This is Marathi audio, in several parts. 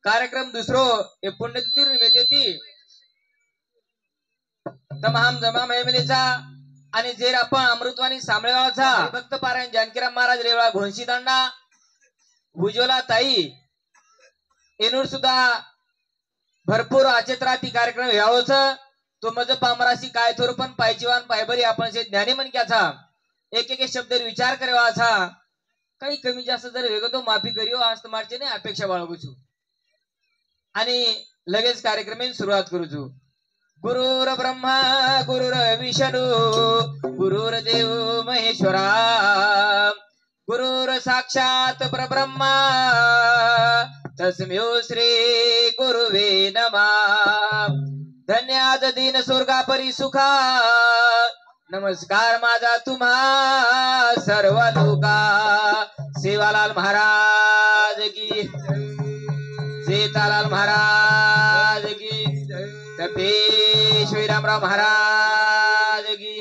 कार्यक्रम दुसरो हे पुण्यतिथी निमित्त ती तमाम जमा मेळमेलीचा आणि जे आपण अमृतवाणी सामळेगावचा भक्त पारायण जानकीराम महाराज रेवळा घोंशी दांडा उज्ज्वला ताई येणूर सुद्धा भरपूर आचेत्राती कार्यक्रम यावच तो मज पामराशी काय थोर पण पायजीवान पायबरी आपण जे ज्ञानी मनक्याचा एक एक शब्द विचार करावाचा काही कमी जास्त जर वेग तो माफी करियो आज तुम्हारचे नाही अपेक्षा बाळगूचू आणि लगेच कार्यक्रमाची सुरुवात करूचू गुरुर ब्रह्मा गुरुर विष्णू गुरुर देव महेश्वरा गुरुर साक्षात परब्रह्मा तस्मै श्री गुरुवे नमः धन्याद दीन स्वर्गा परी सुखा नमस्कार माझा तुम्हा सर्व लोका सेवालाल महाराज की सीतालाल महाराज की तपेश श्रीरामराव महाराज की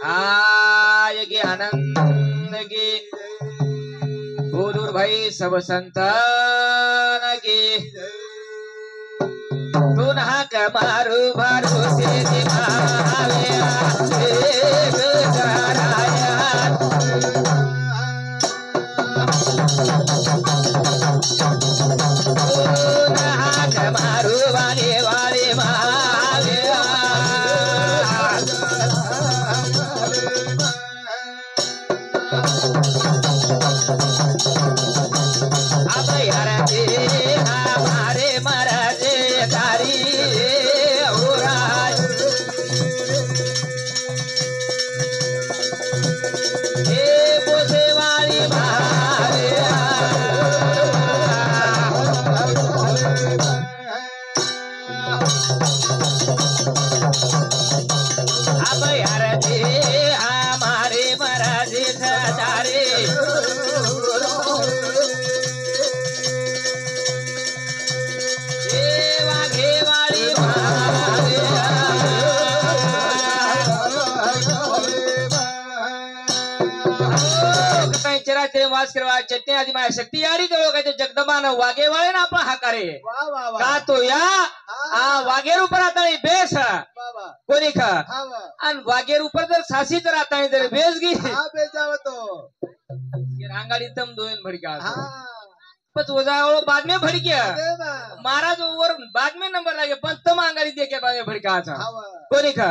आज की आनंद की बोलूर भाई सब संतान की पुन्हा कमारू भरोसे कमारू वाले वाले हमारे महाराज तारी वास करवा चटणी आदि माया शक्ती यारी जवळ काय जगदंबा न वागेवाळे ना आपण हाकारे का तो या वागेर ऊपर आता बेस कोणी खा आणि वागेर ऊपर जर सासी तर आता जर बेस गी रांगाड़ी तम दोन भड़का पच वजाओ बाद में भड़किया महाराज ओवर बाद में नंबर लागे पण तम अंगाड़ी देखे बाद में भड़का कोणी खा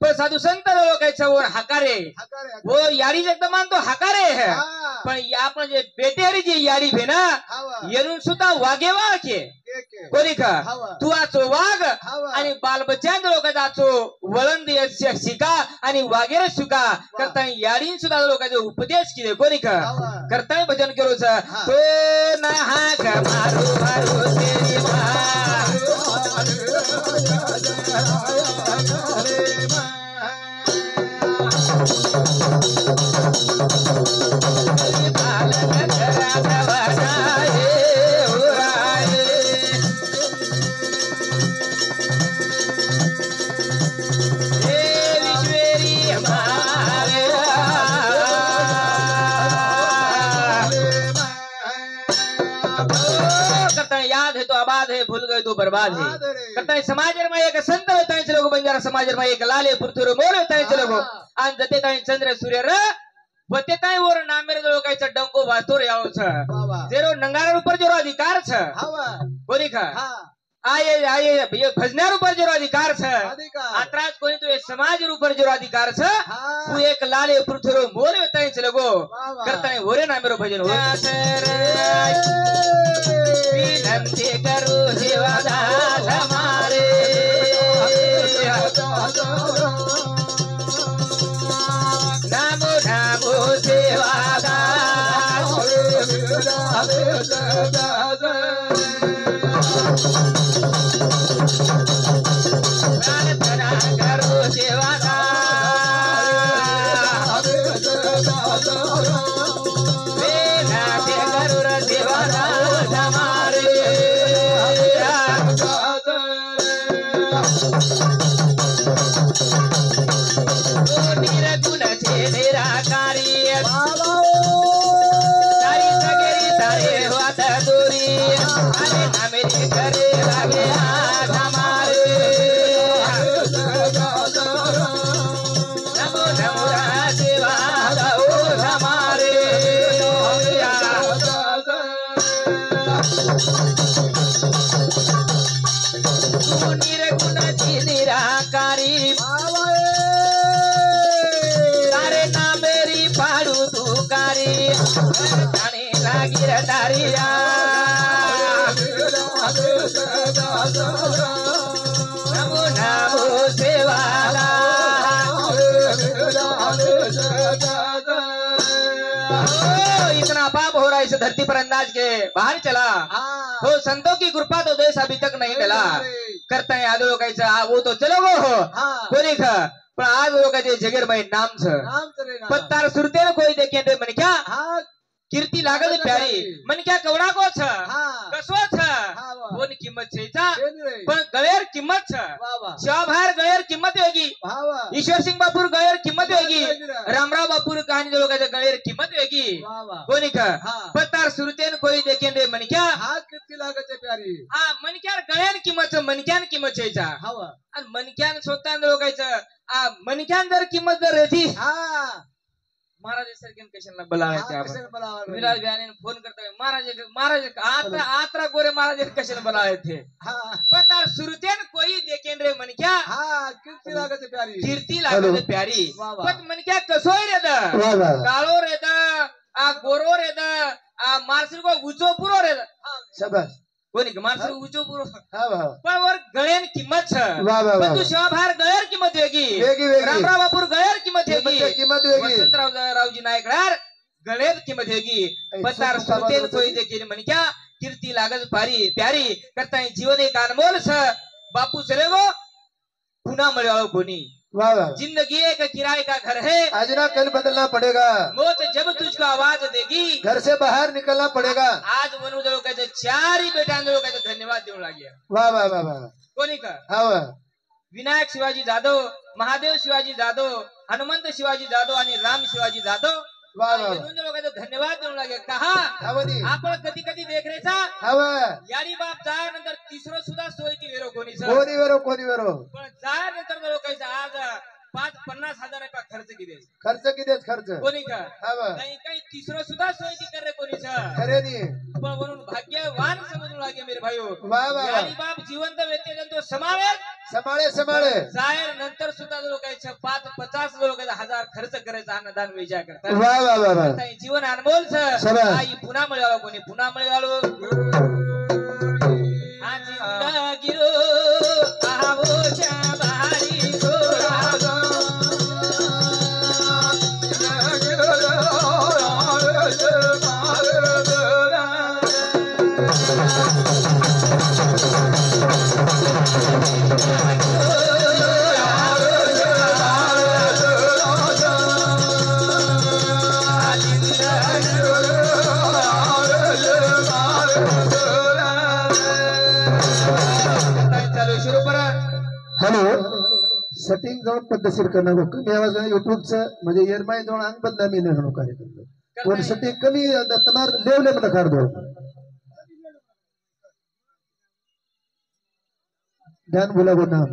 पण साधु संत लोकांचा वर हकारे वो यारी जगदमान तो हकारे है पण आपण जे बेटेरी जे यारी भे ना येरून सुद्धा वागेवा के कोणी खा तू आचो वाघ आणि बाल बच्चांच्या लोकांचा आचो वळण दे शिका आणि वागेर शिका करता यारी सुद्धा लोकांचे उपदेश केले कोणी खा करता भजन केलो तो ना हाक मारू मारू तेरी भूल गए तो बर्बाद है करता है समाज में एक संत होता है चलो बंजारा समाज में एक लाले पुरथुर मोर होता है चलो आणि जते ताई चंद्र सूर्य र वते ताई वर नामेर लोकांचा डंको वास्तोर याव छ जेरो नंगार ऊपर जो अधिकार छ कोणी खा आये आये ये भजनार ऊपर जो अधिकार छ आत्राज कोई तो ये समाज ऊपर जो अधिकार छ तू एक लाले पुरथुर मोर होता है चलो करता है ओरे नामेरो भजन हो विनंती करू शिवदास हमारे नामो नामो शिवदास प्रार्थना करू शिवदास विनंती करू शिवदास हमारे निर्गुण छे निराकारी तारी सगेरी तारे वात दूरी अरे नामे करे लागे हाथ हमारे नमो नमो सेवा दो हमारे निर्गुणाची निराकारी तारे नामेरी पाडू तू कारी जाणे लागी रटारिया नमो नमो सेवाला इतना पाप हो रहा है इस धरती पर अंदाज के बाहर चला तो संतों की कृपा तो देश अभी तक नहीं मिला करता है आदि लोग वो तो चलो वो हो कोणी पण आज लोकांचे जगेरमय नाम पत्तार सुरते कोई देखे मन क्या कीर्ती लागल प्यारी मन क्या कवडा को छ कसो छ कोण किंमत छेचा पण गळेर किंमत छ शिवाभार गळेर किंमत वेगी ईश्वर सिंग बापूर गळेर किंमत वेगी रामराव बापूर कहानी लोकांचे गळेर किंमत वेगी कोणी का पत्तार सुरतेन कोई देखे रे मन क्या कीर्ती लागते प्यारी मन क्या गळेर किंमत मनक्यान किंमत छेचा आणि मनक्यान स्वतः लोकांचं मनक्यान जर किंमत जर रेती महाराज सरकेन कशाला बोलावे विलास ब्याने फोन करता महाराज आत्रा गोरे महाराज कशाला बोलावे थे पतार सुरतेन कोई देखेन रे मन क्या कीर्ती लागते प्यारी कीर्ती लागते प्यारी पत मन क्या कसोय रे द काळो रे द गोरो रे द मारसिल को उचो पुरो रे शाबाश कोणी माणसं उचो पुरो पण वर गळेन किंमत छ पण तू शिवाभार गळेर किंमत वेगी रामराव बापूर गळेर किंमत वेगी वसंतराव रावजी नायकडार गळेर किंमत वेगी पतार सुरतेन कोई देखील म्हण क्या कीर्ती लागत पारी प्यारी करता जीवन एक अनमोल छ बापू चले गो पुन्हा मिळालो कोणी जिंदगी एक किराए का घर है आज ना कल बदलना पड़ेगा मौत जब तुझको आवाज देगी घर से बाहर निकलना पड़ेगा आज मनुज लोकांचे चारही बेटा लोकांचे धन्यवाद देऊ लागले वाह वाह वाह वाह कोणी का विनायक शिवाजी जाधव महादेव शिवाजी जाधव हनुमंत शिवाजी जाधव आणि राम शिवाजी जाधव लोकांचे धन्यवाद देऊ लागले कहा आपण कधी कधी देखरेचा याडी बाप जायनंतर तिसरं सुद्धा सोय ती वेरो कोणी पण जायनंतर लोकांचा आज 50,000 रुपया खर्च कोणी का काही तिसरं सुद्धा सोय ती करे कोणीच खरे नी पण म्हणून भाग्यवान समजू लागे मेरे भाईओ याडी बाप जिवंत व्यक्ती तो समाळे जायर नंतर सुद्धा लोकांच्या 50 लोकांचा 1000 खर्च करायचा अन्नदान विचार करतात जीवन अनमोल आई पुन्हा मिळालो कोणी पुन्हा मिळालो गिरो आहोच्या बारी हॅलो सेटिंग जाऊन पद्धतशीर करणं कमी आवाज युट्यूबचं म्हणजे एअरमाय जाऊन अंग बदनामी नाही कार्यक्रम कोण सेटिंग कमी तमार लेवले मला काढ दो ध्यान बोला गो नाम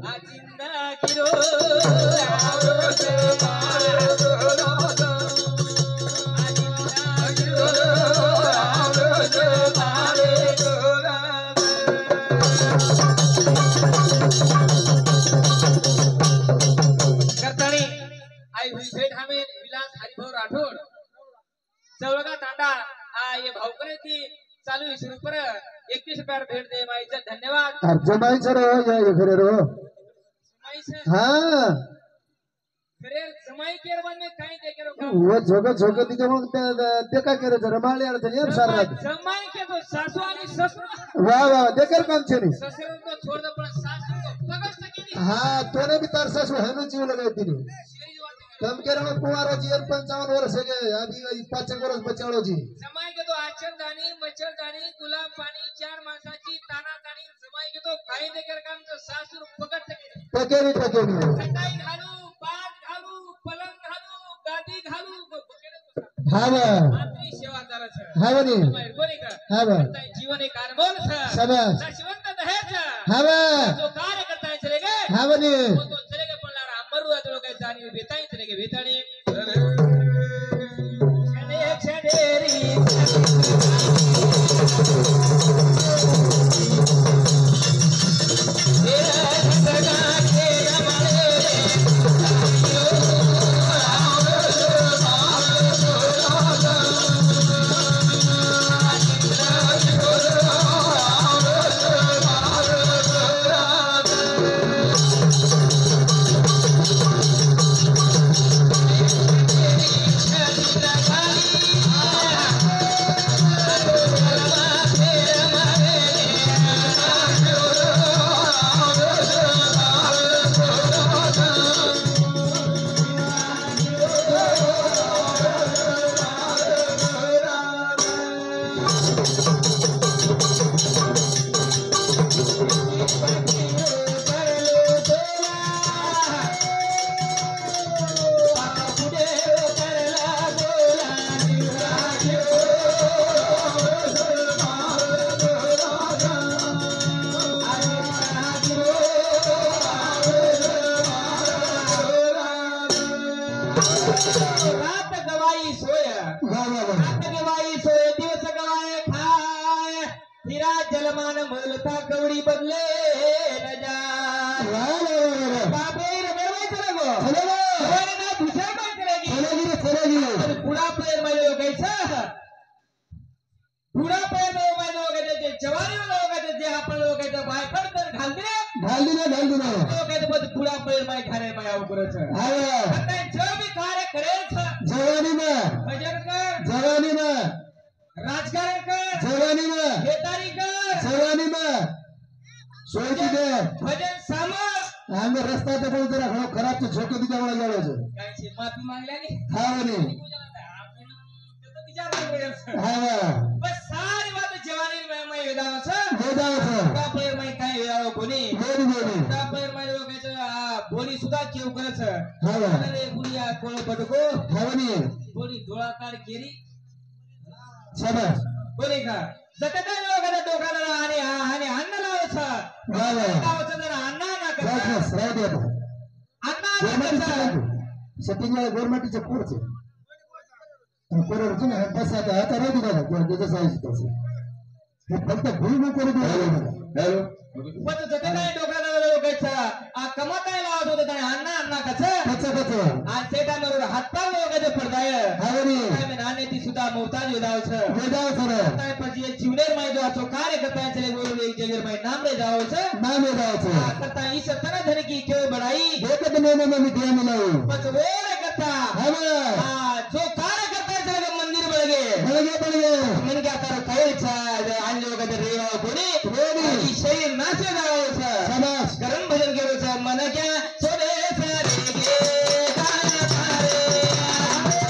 भेट हमें विलास हरिभाऊ राठोड चौळगा तांडा ये भावकरे थी चालू 20 रुपये 21 रुपये भेट दे माईचा धन्यवाद जमाई सर या घरे रो जमाई से हां घरे जमाई केर बन में काई दे के रो वो झोग दिके मग ते का करे रमाळे अडचण यार सारा जमाई के तो सासू आणि ससुर वाह वाह देकर काम छे नी ससुर तो छोड़ दे पण सासू को पकड़ सकेनी हां तोने भी तार सासू हेनु जीव लगाई तिनी कम करे में कुंवारो जी 55 वर्ष के अभी 5 वर्ष बचाळो जी जमाई के तो आचरदानी मच्छरदानी गुलाब पाणी 4 माणसाची ताना ताणी जमाई के तो काही देकर काम तो सासू पकड़ सकेनी पकेरी चटाई घालू पाट घालू पलंग घालू गादी घालू हां सेवा करायचं हां बनी बोली का हां जीवन एक अनमोल शाबाश शिवंत खेच हवा जो कार्य करता है चले गए हवनी वो तो चले गए पण लारा अमरू तो लोग जानी बेताई चले गए बेतानी छने छनेरी रात गवाई सोय रात गवाई सोय दिवस गवाय खाय हिरा जलमान मलता गवडी बदले न जाय बाबे रे बेवायचं गो अरे ना दुसऱ्या पण चलेगी पुढा प्लेयर मध्ये लोकायचं पुढा प्लेयर मध्ये लोकायचं जवानी लोकायचं जे आपण लोकायचं बाय पडतं घाल दिले लोकायचं बद पुढा प्लेयर मध्ये खाणे माया उकरचं आता जो भी कार्य करेल जवानी में भजन कर जवानी में राजकारण कर जवानी में बेतारी कर जवानी में सोयची दे भजन सामर आम्ही रस्ता ते पण जरा खराब ते झोके दिल्या मला जायचं काय छे माफी मागल्याने हा म्हणे हा बस सारी बात जवानी में मैं वेदावस वेदावस का प्लेयर मैं काय वेदाव कोणी बोली का प्लेयर मैं लोकांचं बोली सुद्धा केव करच हा अरे गुडिया कोण बडको हा म्हणे बोली डोळाकार केली शाबास बोली का जतदा लोकांच्या डोकाला आणि आणि अन्न लावच वा वा लावच जरा अन्न ना करता बस राहू दे अन्न ना करता सेटिंग गव्हर्नमेंटचे कोर्स कोरडचं ना बस आता आता राहू दे दादा त्याचं सांगितलं तसं हे फक्त भूल करू दे हॅलो पण जतदा डोकाला लोकांचा कमताय लावत होते त्याने अन्न कच आज ते टाइमवर हातपाय लोकांचे पडताय काय नाणे ती सुद्धा मोहताज वेदावच काय પછી જીવડેર માં જો આછો કાર્ય કરતા ચલે બોલો એક જગર માં નામ રે જાઓ છે नाम ले जाओ छे करता ई सतना धन की क्यों बढ़ाई एक दिन में मिठाई मिलाओ बस वो रे करता हां जो कार्य करता चले मंदिर बढ़ गए मन क्या कर कहे छा आन लोग के रेवा कोणी ई शरीर नाचे जाओ छे शाबाश गरम भजन करो छे मन क्या सोदे सारे गे गाना तारे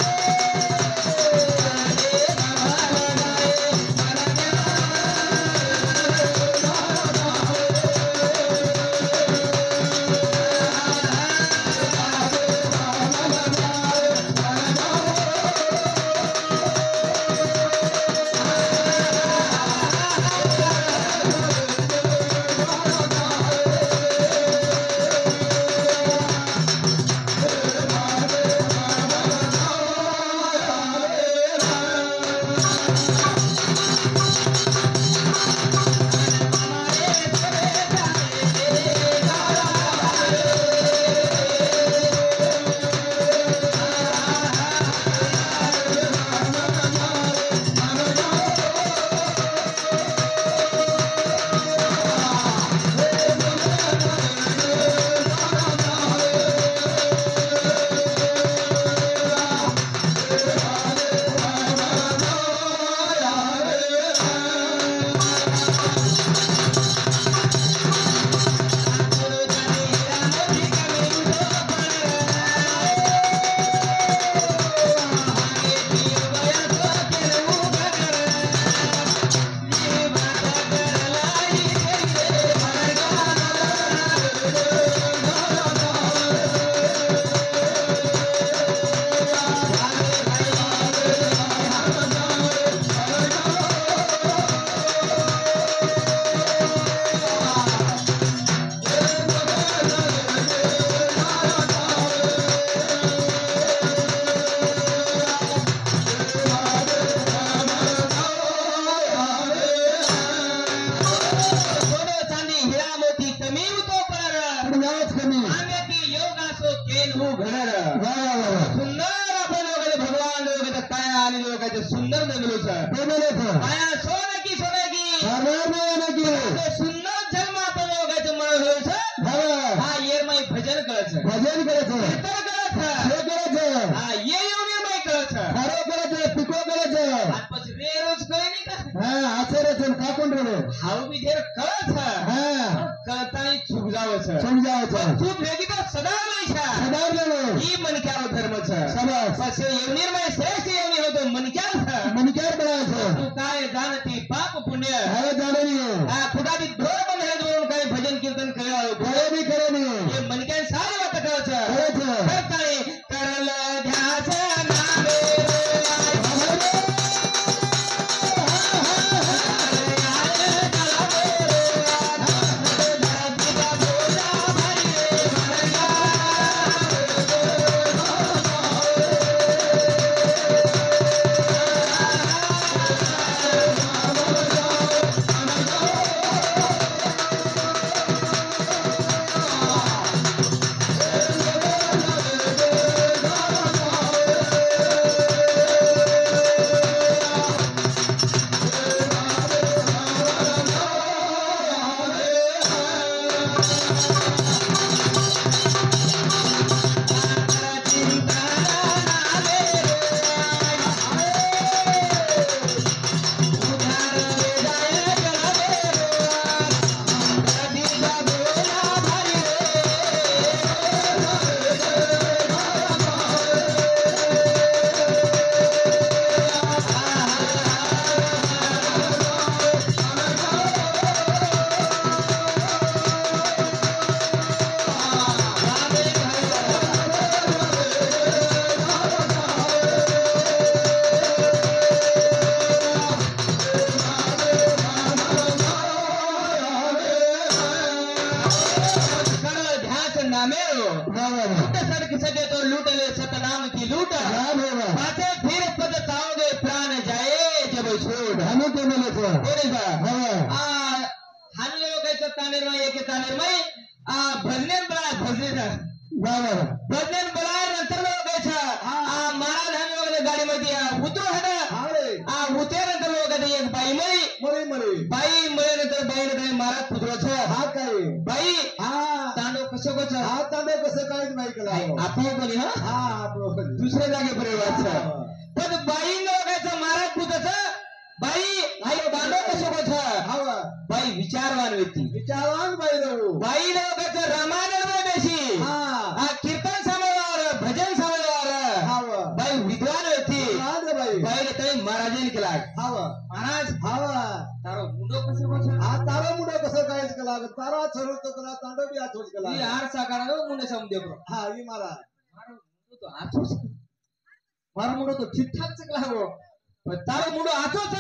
कळतानी चूक जावं चूक वेगळी तर सदावलं ही मनक्यावर धर्मच निर्मय श्रेष्ठ येऊन होतो मनक्यावर बनायचं तू काय जाणती पाप पुण्य जाणली खुदाबी ढोर बंधन काही भजन कीर्तन करे हे मनक्यान सारे वाट कळच करताय करल ध्यास नामे सके तो लूट ले सतनाम की लूट पाछे फिर पद ताओगे प्राण जाए जब छोड़ हमें तो मिले हानी लोकांचं तानेरमाई एक तानेरमाई भजनेन बळा नंतर लोकांचं महाराज हानी लोकांच्या गाडीमध्ये उतरू उतरल्यानंतर लोकांचं एक बाई मळे नंतर बाईने महाराज पुत्रच काय बाई तांडव कसं काय माहिती आपलं कोणी आपलं दुसऱ्या जागे परिवार पण बाई लोकांचं महाराज पुत्राचं बाई बांधव कसं बाई विचारवान व्यक्ती बाई लोकांचं रामायण देशी कीर्तन समजवार भजन समजवार बाई विद्वान व्यक्ती बाईने काही महाराजांनी केला महाराज तारो मुंडो कसं काय केला तारा चढवतो केला तांडव बी आठवत केला हार साकार मुंडे समजे ही महाराज मारा मुंडो तो ठीकठाक केला पण तारो मुंडो आठवत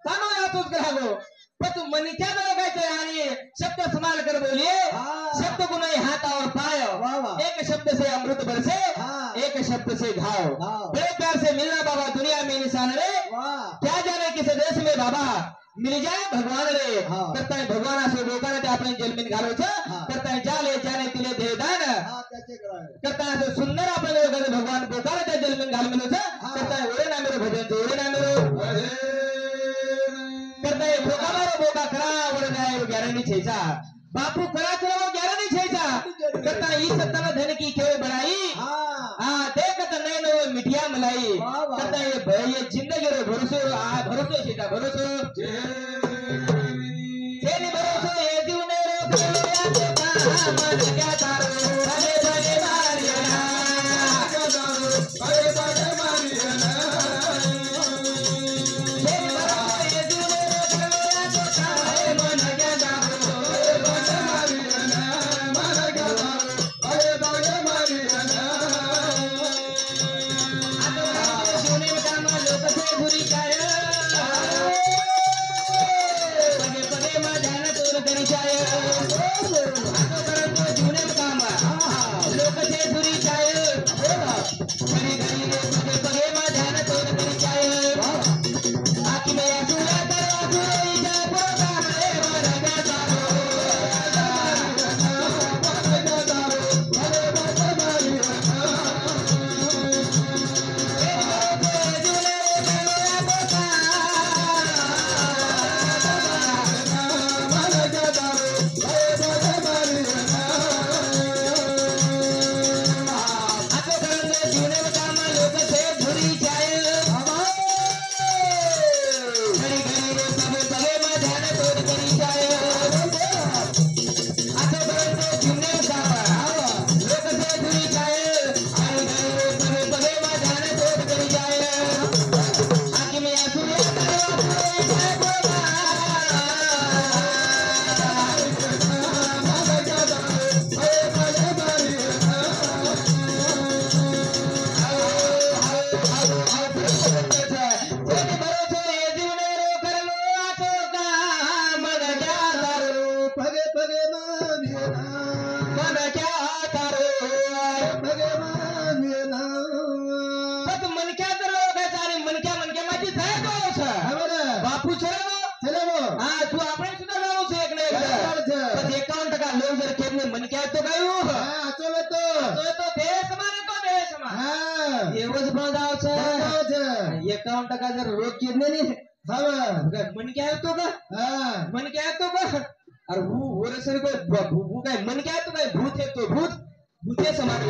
तानो आठवत केला पण तू मनी क्या बघायचं आणि शब्द समाल कर बोलिए शब्द को नहीं हाथ और पाय एक शब्द से अमृत बरसे एक शब्द से घाव बड़े प्यार से मिलना बाबा दुनिया में इंसान रे क्या जाने किस देश में बाबा मिल जाए भगवान रे करता है भगवान से लोकांना ते आपण जन्मीन घालवचं करता है जाले जाने तिले देदान करता है सुंदर आपण लोकांना भगवान बोकारा त्या जन्मीन घालवचं करता है ओरे नामेरो भजन ओरे नामेरो करता है बोका करा ओरे नामेरो गॅरंटी छेचा बापू करा चला वो गॅरंटी छेचा करता है इस सत्ताना धन की खेळ बनाई देखत नहीं नो मिठिया मलाई करता है ये जिंदगी रो भरोसो छेचा भरोसो जेनी भरोसो ये जीवने रो मन क्या तारो भले भले मारिया भले भले मारिया પછી 51% लोग जर खेत में मन क्या तो गयो तो देशમાં એવો જ બંધાવ છે 51% जर रोग किडने नहीं मन क्या तो का मन क्या तो का और वो रसर को वो काय मन क्या तो काय भूत है तो भूते समान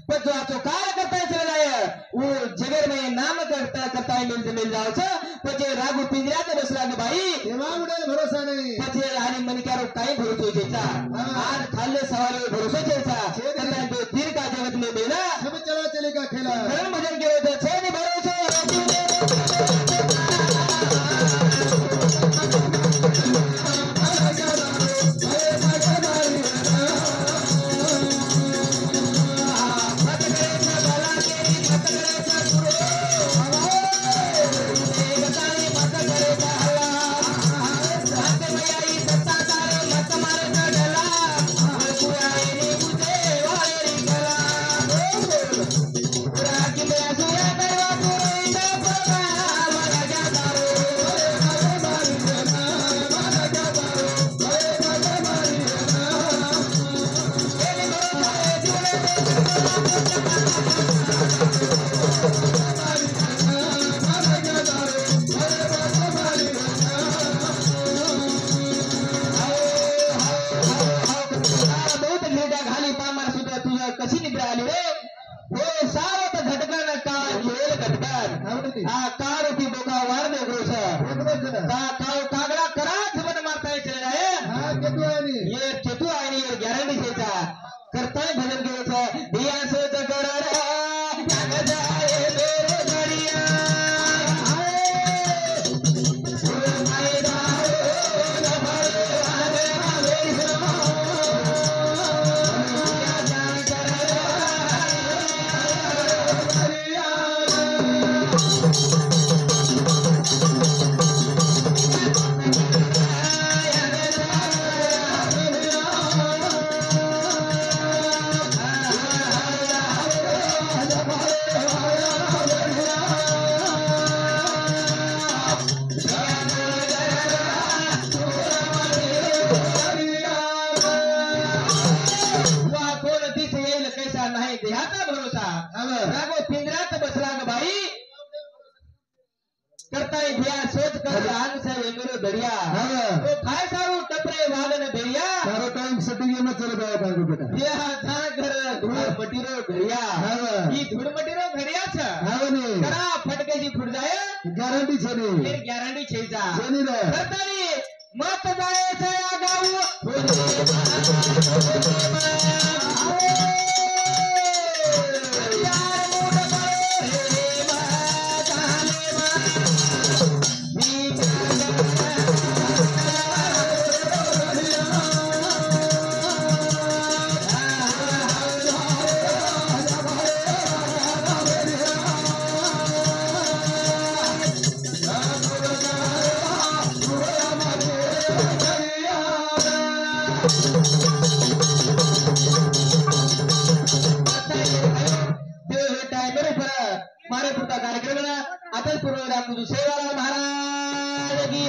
पर जो आप कार्य करता है चला जाए वो जगह में नाम करता है मिल जाओ छ પછી રાગુ પિંજરા તે બસલા કે ભાઈ એમાં ઉડે ભરોસા નહીં પછી આની મને ક્યારો કાઈ ભરોસો છે चा आज खाले सवाल भरोसा છે चा करता तो दिल का जगत में बेना सब चला चलेगा खेला धर्म भजन के तो छे नहीं भरोसा कशी निद्रा आली रे हो सावत घटकान का खेळ घटकान हा कारोटी बोका वार दे ग्रोस का कागड़ा करा झपट मारता है चले जाए हां केतु आनी ये केतु आनी ये गॅरंटी छेचा करता है भजन के छ दिया से जगड़ा रे जग जाए मेरे गड़िया हाय सुनाई दाओ न भरे आगे मेरी सुनो देहाचा भरोसा रागो पिंजरात बसला ग भाई करता है ध्यान सोच कर आंग से एंगरो दरिया तो काय सारू टपरे वागन भेड़िया सारो टाइम सेटिंग में चल गया काको बेटा ये था घर धूड़ मटीरो घड़िया ई धूड़ मटीरो घड़िया छ हावने करा फटके जी फुट जाए गारंटी छे नहीं फिर गारंटी छे जा छेनी रे करतानी मत जाए छे आगाऊ मारे पुरता कार्यक्रम आता पूर्व राम सेवालाल महाराज की